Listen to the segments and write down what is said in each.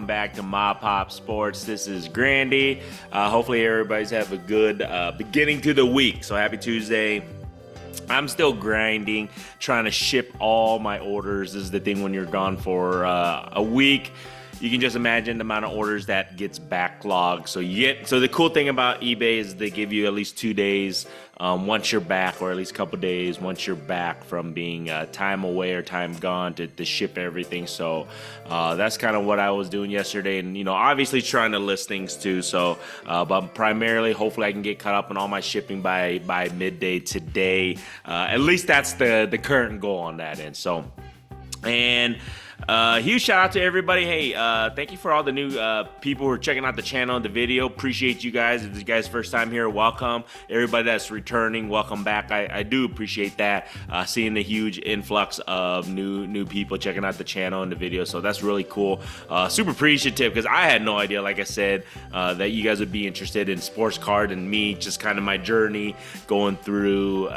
back to MAPOP Sports. This is Grandy. Hopefully everybody's have a good beginning to the week. So happy Tuesday. I'm still grinding, trying to ship all my orders. This is the thing when you're gone for a week. You can just imagine the amount of orders that gets backlogged. So the cool thing about eBay is they give you at least 2 days once you're back, or at least a couple days once you're back from being time away or time gone to ship everything. So that's kind of what I was doing yesterday, and obviously trying to list things too. So but primarily, hopefully I can get caught up on all my shipping by midday today. At least that's the current goal on that end. So, and huge shout out to everybody. Hey, thank you for all the new people who are checking out the channel and the video. Appreciate you guys. If this is you guys' first time here, welcome. Everybody that's returning, welcome back. I do appreciate that. Seeing the huge influx of new people checking out the channel and the video. So that's really cool. Super appreciative, because I had no idea, like I said, that you guys would be interested in sports card and me, just kind of my journey going through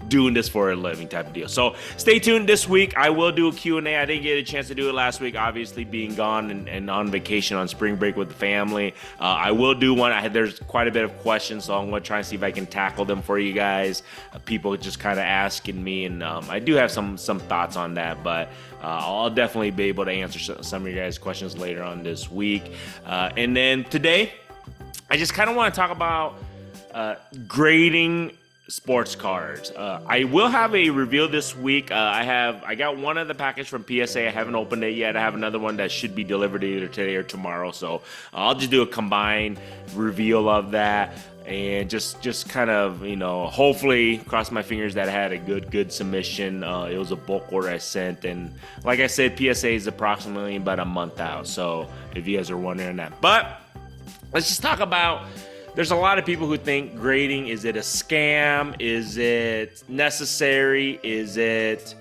doing this for a living type of deal. So stay tuned this week. I will do a Q&A. I didn't get a chance to do it last week, obviously being gone and on vacation on spring break with the family. I will do one. There's quite a bit of questions, so I'm going to try and see if I can tackle them for you guys. People just kind of asking me, and I do have some thoughts on that, but I'll definitely be able to answer some of your guys' questions later on this week. And then today, I just kind of want to talk about grading sports cards. I will have a reveal this week. I got one of the package from PSA. I haven't opened it yet. I have another one that should be delivered either today or tomorrow. So I'll just do a combined reveal of that, and just kind of, hopefully cross my fingers that I had a good submission. It was a bulk order I sent, and like I said, PSA is approximately about a month out. So if you guys are wondering that, but let's just talk about. There's a lot of people who think grading, is it a scam? Is it necessary? Is it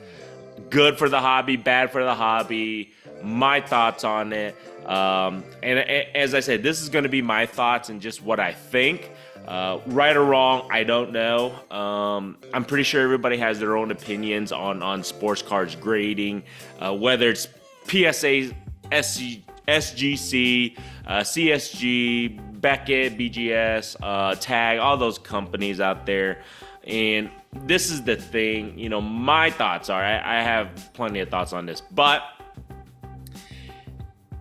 good for the hobby, bad for the hobby? My thoughts on it. And as I said, this is going to be my thoughts and just what I think. Right or wrong, I don't know. I'm pretty sure everybody has their own opinions on sports cards grading, whether it's PSA, SGC, CSG, Beckett, BGS, Tag, all those companies out there. And this is the thing, my thoughts are, I have plenty of thoughts on this, but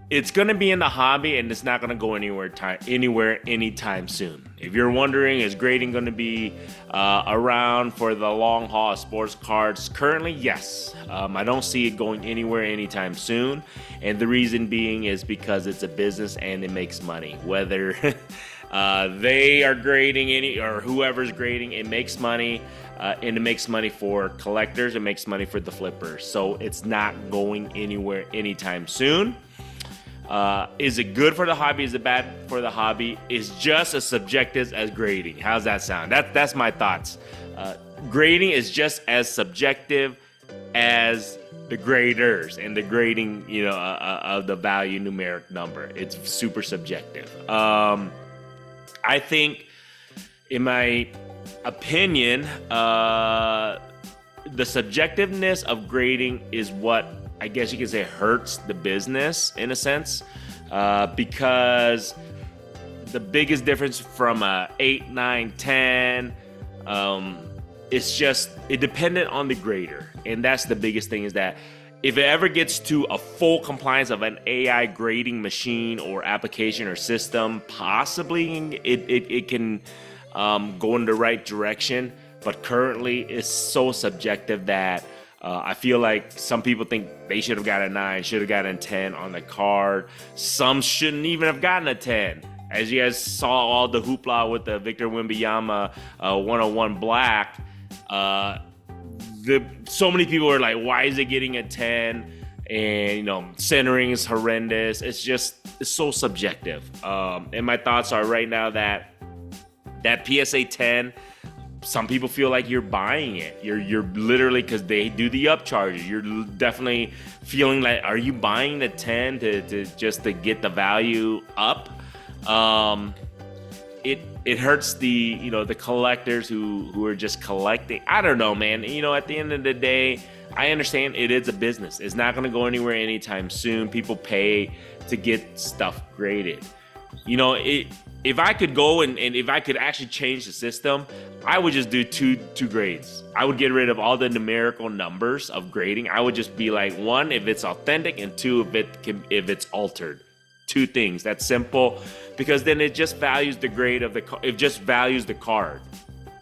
it's going to be in the hobby, and it's not going to go anywhere anytime soon. If you're wondering, is grading going to be around for the long haul of sports cards? Currently, yes. I don't see it going anywhere anytime soon. And the reason being is because it's a business and it makes money. Whether they are grading or whoever's grading, it makes money. And it makes money for collectors. It makes money for the flippers. So it's not going anywhere anytime soon. Is it good for the hobby? Is it bad for the hobby? It's just as subjective as grading. How's that sound? That's my thoughts. Grading is just as subjective as the graders and the grading, of the value numeric number. It's super subjective. I think, in my opinion, the subjectiveness of grading is what, I guess you could say, hurts the business in a sense, because the biggest difference from a 8, 9, 10, it's just, it depended on the grader. And that's the biggest thing, is that if it ever gets to a full compliance of an AI grading machine or application or system, possibly it can go in the right direction. But currently, it's so subjective that I feel like some people think they should have got a 9, should have gotten a 10 on the card. Some shouldn't even have gotten a 10. As you guys saw all the hoopla with the Victor Wembanyama 101 Black, so many people were like, why is it getting a 10? And, centering is horrendous. It's so subjective. And my thoughts are right now that PSA 10, some people feel like you're buying it. You're literally, because they do the upcharges. You're definitely feeling like, are you buying the 10 to get the value up? It hurts the collectors who are just collecting. I don't know, man. At the end of the day, I understand it is a business. It's not going to go anywhere anytime soon. People pay to get stuff graded. You know, if I could go and if I could actually change the system, I would just do two grades. I would get rid of all the numerical numbers of grading. I would just be like, one, if it's authentic, and two, if it's altered. Two things. That's simple, because then it just values the grade of it just values the card.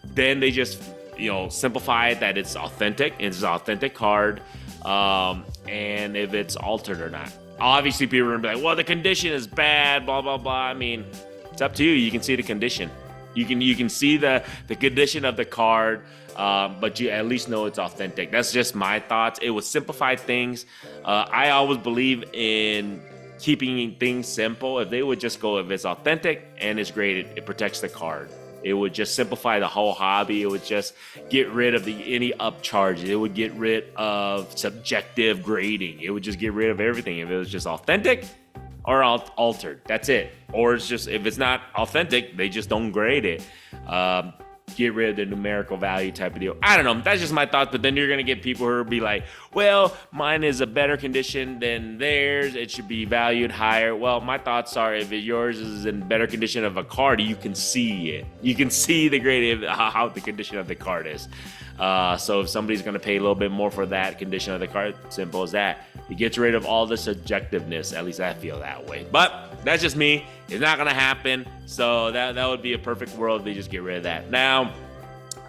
Then they just, you know, simplify it that it's authentic. It's an authentic card, and if it's altered or not. Obviously, people are gonna be like, well, the condition is bad, blah blah blah. I mean, it's up to you. You can see the condition. You can see the condition of the card, but you at least know it's authentic. That's just my thoughts. It would simplify things. I always believe in keeping things simple. If they would just go, if it's authentic and it's graded, it protects the card. It would just simplify the whole hobby. It would just get rid of any upcharges. It would get rid of subjective grading. It would just get rid of everything. If it was just authentic or altered, that's it. Or it's just, if it's not authentic, they just don't grade it. Get rid of the numerical value type of deal. I don't know. That's just my thoughts. But then you're going to get people who will be like, well, mine is a better condition than theirs. It should be valued higher. Well, my thoughts are, if yours is in better condition of a card, you can see it. You can see the grade of how the condition of the card is. So if somebody's going to pay a little bit more for that condition of the card, simple as that. It gets rid of all the subjectiveness. At least I feel that way. But that's just me. It's not going to happen. So that would be a perfect world if they just get rid of that. Now,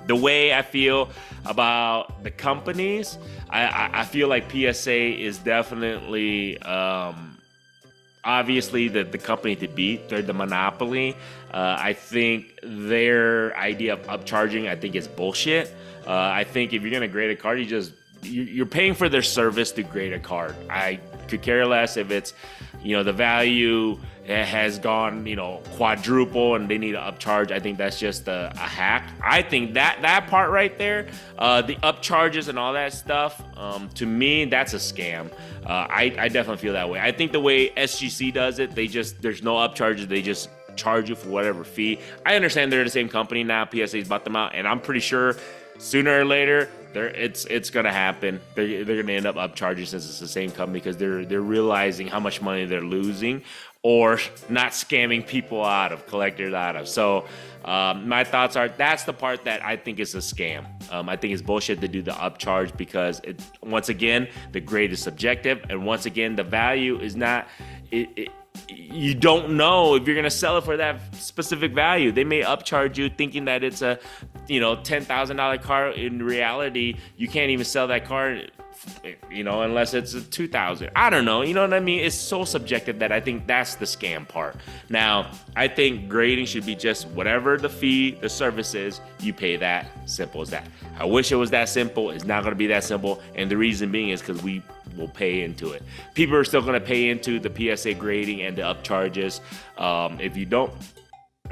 the way I feel about the companies, I feel like PSA is definitely obviously the company to beat. They're the monopoly. I think their idea of upcharging, I think, is bullshit. I think if you're gonna grade a card, you're paying for their service to grade a card. I could care less if it's, you know, the value has gone, you know, quadruple and they need to upcharge. I think that's just a hack. I think that part right there, the upcharges and all that stuff, to me, that's a scam. I definitely feel that way. I think the way SGC does it, there's no upcharges. They just charge you for whatever fee. I understand they're the same company now. PSA's bought them out, and I'm pretty sure sooner or later, it's gonna happen. They're gonna end up upcharging, since it's the same company, because they're realizing how much money they're losing, or not scamming people out of, collectors out of. So my thoughts are, that's the part that I think is a scam. I think it's bullshit to do the upcharge, because once again, the grade is subjective, and once again, the value is not. You don't know if you're gonna sell it for that specific value. They may upcharge you thinking that it's a, you know, $10,000 car. In reality, you can't even sell that car, you know, unless it's a $2,000. I don't know. You know what I mean? It's so subjective that I think that's the scam part. Now, I think grading should be just whatever the fee, the service is, you pay that. Simple as that. I wish it was that simple. It's not gonna be that simple, and the reason being is because we will pay into it. People are still going to pay into the PSA grading and the upcharges. If you don't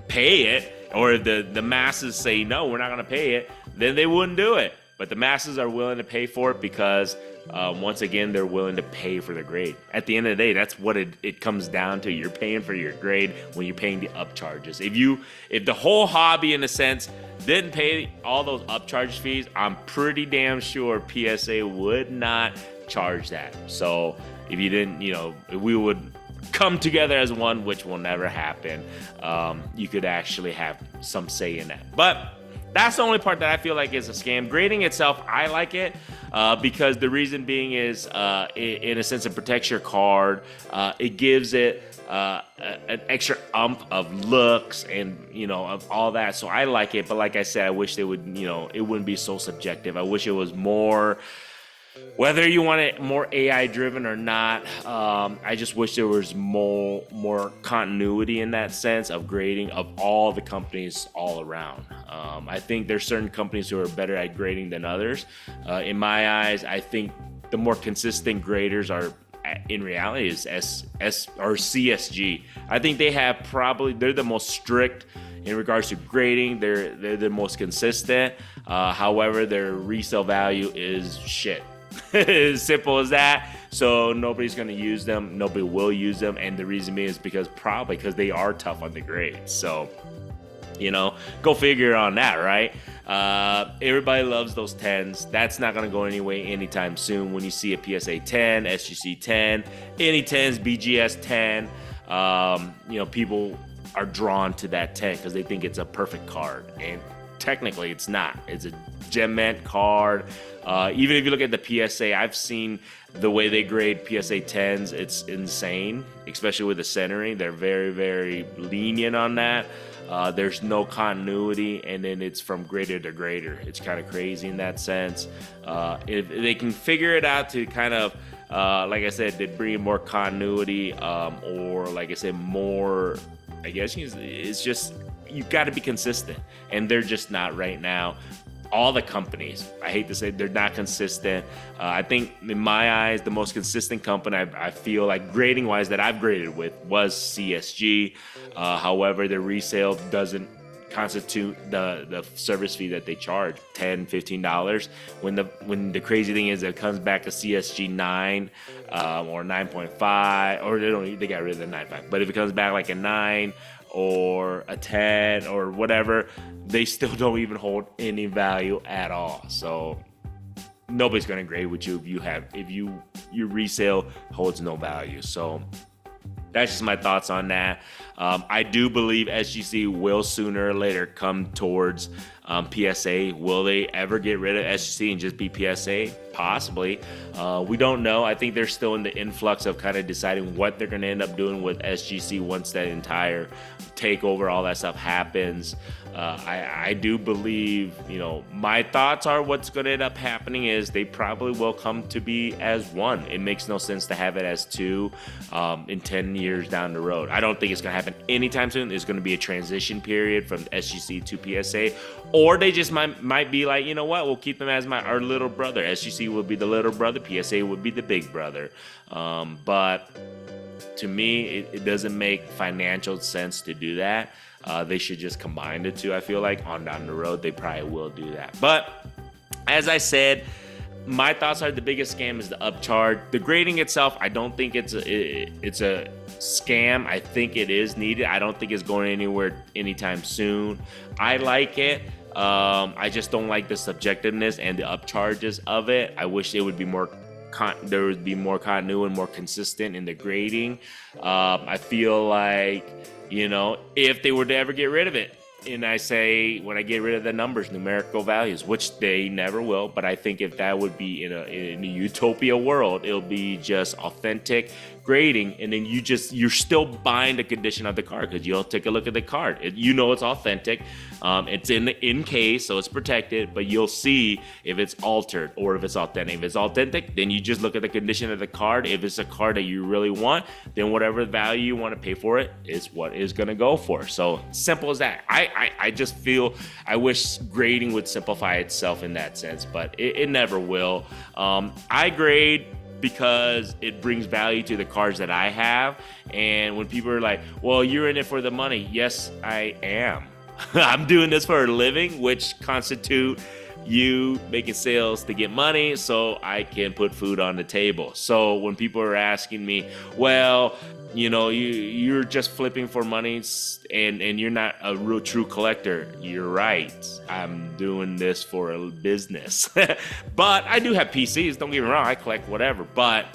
pay it, or if the masses say, no, we're not going to pay it, then they wouldn't do it. But the masses are willing to pay for it because, once again, they're willing to pay for the grade. At the end of the day, that's what it comes down to. You're paying for your grade when you're paying the upcharges. If the whole hobby, in a sense, didn't pay all those upcharge fees, I'm pretty damn sure PSA would not charge that. So if you didn't, you know, if we would come together as one, which will never happen, you could actually have some say in that. But that's the only part that I feel like is a scam. Grading itself, I like it because the reason being is, in a sense, it protects your card. It gives it an extra umph of looks and, you know, of all that. So I like it. But like I said, I wish they would, you know, it wouldn't be so subjective. I wish it was more, whether you want it more AI driven or not. I just wish there was more continuity in that sense of grading of all the companies all around. I think there's certain companies who are better at grading than others. In my eyes, I think the more consistent graders are, in reality, is S or CSG. I think they're the most strict in regards to grading. They're the most consistent. However, their resale value is shit. As simple as that. So nobody's going to use them. Nobody will use them. And the reason being is because they are tough on the grades. So Go figure on that, right? Everybody loves those 10s. That's not going to go anyway anytime soon. When you see a PSA 10, SGC 10, any 10s, BGS 10, people are drawn to that 10 because they think it's a perfect card. And technically it's not. It's a gem mint card. Even if you look at the PSA, I've seen the way they grade PSA 10s. It's insane, especially with the centering. They're very, very lenient on that. There's no continuity, and then it's from grader to grader. It's kind of crazy in that sense. If they can figure it out to kind of, like I said, they bring more continuity, or like I said, more, I guess it's just, you've got to be consistent, and they're just not right now. All the companies, I hate to say, they're not consistent. I think in my eyes, the most consistent company I feel like grading wise that I've graded with was CSG. However, the resale doesn't constitute the service fee that they charge, $10, $15. When the crazy thing is, it comes back a CSG 9 or 9.5, or they got rid of the 9.5. But if it comes back like a 9 or a 10 or whatever, they still don't even hold any value at all. So nobody's going to grade with you if your resale holds no value. So that's just my thoughts on that. I do believe SGC will sooner or later come towards PSA. Will they ever get rid of SGC and just be PSA? Possibly. We don't know. I think they're still in the influx of kind of deciding what they're going to end up doing with SGC once that entire takeover, all that stuff happens. I do believe, my thoughts are what's going to end up happening is they probably will come to be as one. It makes no sense to have it as two in 10 years down the road. I don't think it's going to happen anytime soon. There's going to be a transition period from SGC to PSA, or they just might be like, you know what, we'll keep them as our little brother. SGC will be the little brother, PSA would be the big brother. But to me, it doesn't make financial sense to do that. They should just combine the two. I feel like on down the road, they probably will do that. But as I said, my thoughts are the biggest scam is the upcharge. The grading itself, I don't think it's a scam. I think it is needed. I don't think it's going anywhere anytime soon. I like it. I just don't like the subjectiveness and the upcharges of it. I wish it would be more there would be more continuity and more consistent in the grading. I feel like, if they were to ever get rid of it, and I say when I get rid of the numbers, numerical values, which they never will, but I think if that would be in a utopia world, it'll be just authentic grading, and then you're still buying the condition of the card because you'll take a look at the card. It's authentic. It's in case, so it's protected, but you'll see if it's altered or if it's authentic. If it's authentic, then you just look at the condition of the card. If it's a card that you really want, then whatever value you want to pay for it is what is going to go for. So simple as that. I just feel I wish grading would simplify itself in that sense, but it never will. I grade because it brings value to the cards that I have. And when people are like, well, you're in it for the money. Yes, I am. I'm doing this for a living, which constitute you making sales to get money so I can put food on the table. So when people are asking me, well, you're just flipping for money and you're not a real true collector. You're right. I'm doing this for a business. But I do have PCs. Don't get me wrong. I collect whatever. But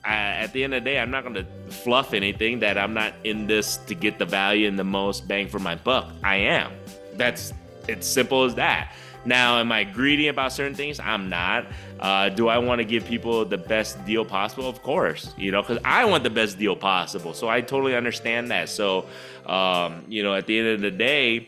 at the end of the day, I'm not going to fluff anything that I'm not in this to get the value and the most bang for my buck. I am. It's simple as that. Now, am I greedy about certain things? I'm not. Do I want to give people the best deal possible? Of course, because I want the best deal possible. So I totally understand that. So, at the end of the day,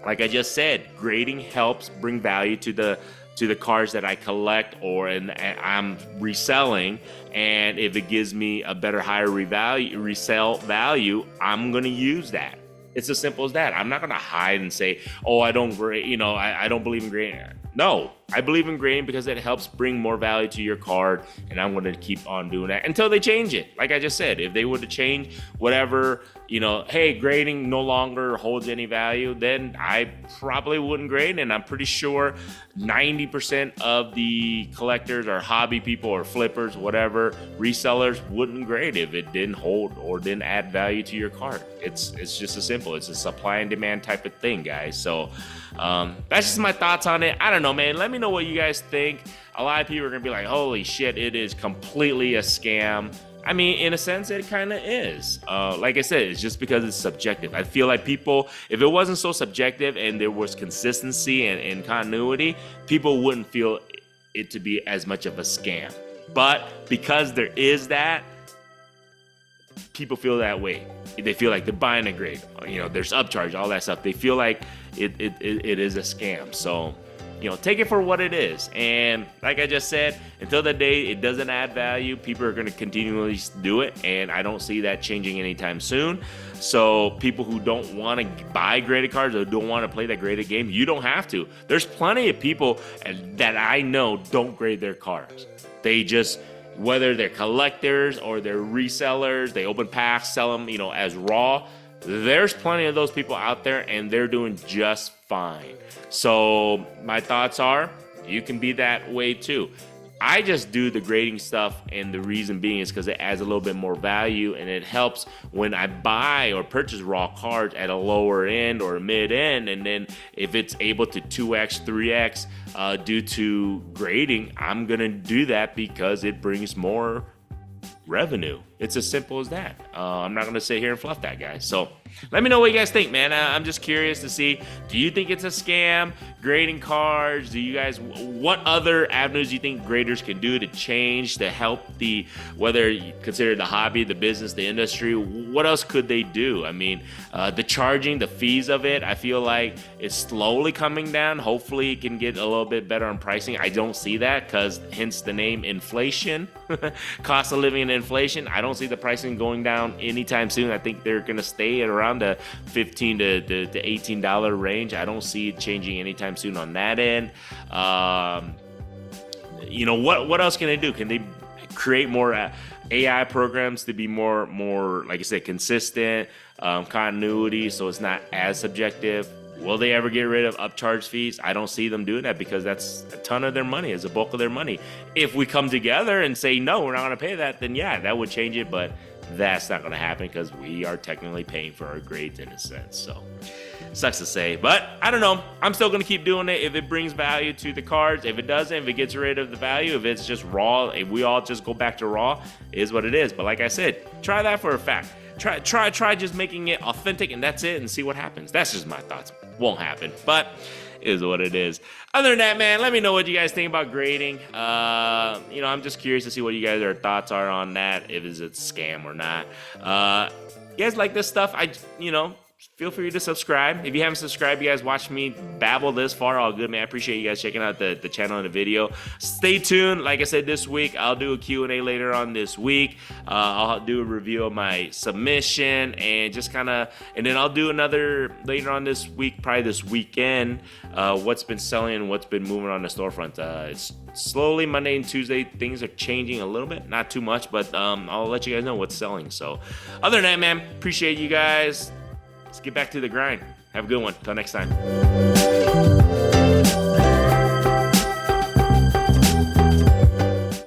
like I just said, grading helps bring value to the cards that I collect and I'm reselling. And if it gives me a better, higher resale value, I'm going to use that. It's as simple as that. I'm not going to hide and say, oh, I don't grade, I don't believe in grading. No, I believe in grading because it helps bring more value to your card, and I'm going to keep on doing that until they change it. Like I just said, if they were to change whatever, hey, grading no longer holds any value, then I probably wouldn't grade. And I'm pretty sure 90% of the collectors or hobby people or flippers, whatever, resellers wouldn't grade if it didn't hold or didn't add value to your card. It's just as simple. It's a supply and demand type of thing, guys. So that's just my thoughts on it. I don't know, man. Let me know what you guys think. A lot of people are going to be like, holy shit, it is completely a scam. I mean, in a sense, it kind of is. Like I said, it's just because it's subjective. I feel like people, if it wasn't so subjective and there was consistency and continuity, people wouldn't feel it to be as much of a scam. But because there is that, people feel that way. They feel like they're buying a grade. There's upcharge, all that stuff. They feel like it is a scam. So, take it for what it is. And like I just said, until the day it doesn't add value, people are going to continually do it. And I don't see that changing anytime soon. So people who don't want to buy graded cards or don't want to play that graded game, you don't have to. There's plenty of people that I know don't grade their cards. They just, whether they're collectors or they're resellers, they open packs, sell them, as raw. There's plenty of those people out there, and they're doing just fine. So my thoughts are, you can be that way too. I just do the grading stuff, and the reason being is because it adds a little bit more value, and it helps when I buy or purchase raw cards at a lower end or mid end, and then if it's able to 2x, 3x due to grading, I'm gonna do that because it brings more revenue. It's as simple as that. I'm not gonna sit here and fluff that, guys. So let me know what you guys think, man. I'm just curious to see, do you think it's a scam, grading cards? Do you guys, what other avenues do you think graders can do to change, to help whether you consider the hobby, the business, the industry, what else could they do? I mean, the charging, the fees of it, I feel like it's slowly coming down. Hopefully it can get a little bit better on pricing. I don't see that because hence the name inflation, cost of living and inflation. I don't see the pricing going down anytime soon. I think they're going to stay at around the $15 to $18 range. I don't see it changing anytime soon on that end. What else can they do? Can they create more AI programs to be more, like I said, consistent, continuity, so it's not as subjective? Will they ever get rid of upcharge fees? I don't see them doing that because that's a ton of their money. It's a bulk of their money. If we come together and say, no, we're not going to pay that, then yeah, that would change it. But that's not going to happen because we are technically paying for our grades in a sense. So sucks to say, but I don't know. I'm still going to keep doing it if it brings value to the cards. If it doesn't, if it gets rid of the value, if it's just raw, if we all just go back to raw, it is what it is. But like I said, try that for a fact. Try just making it authentic and that's it, and see what happens. That's just my thoughts. Won't happen, but it is what it is. Other than that, man, let me know what you guys think about grading. I'm just curious to see what you guys' thoughts are on that, if it's a scam or not. You guys like this stuff? Feel free to subscribe. If you haven't subscribed, you guys watch me babble this far, all good, man. I appreciate you guys checking out the channel and the video. Stay tuned. Like I said, this week, I'll do a Q&A later on this week. I'll do a review of my submission and then I'll do another later on this week, probably this weekend, what's been selling and what's been moving on the storefront. It's slowly Monday and Tuesday, things are changing a little bit, not too much, but I'll let you guys know what's selling. So other than that, man, appreciate you guys. Let's get back to the grind. Have a good one. Till next time.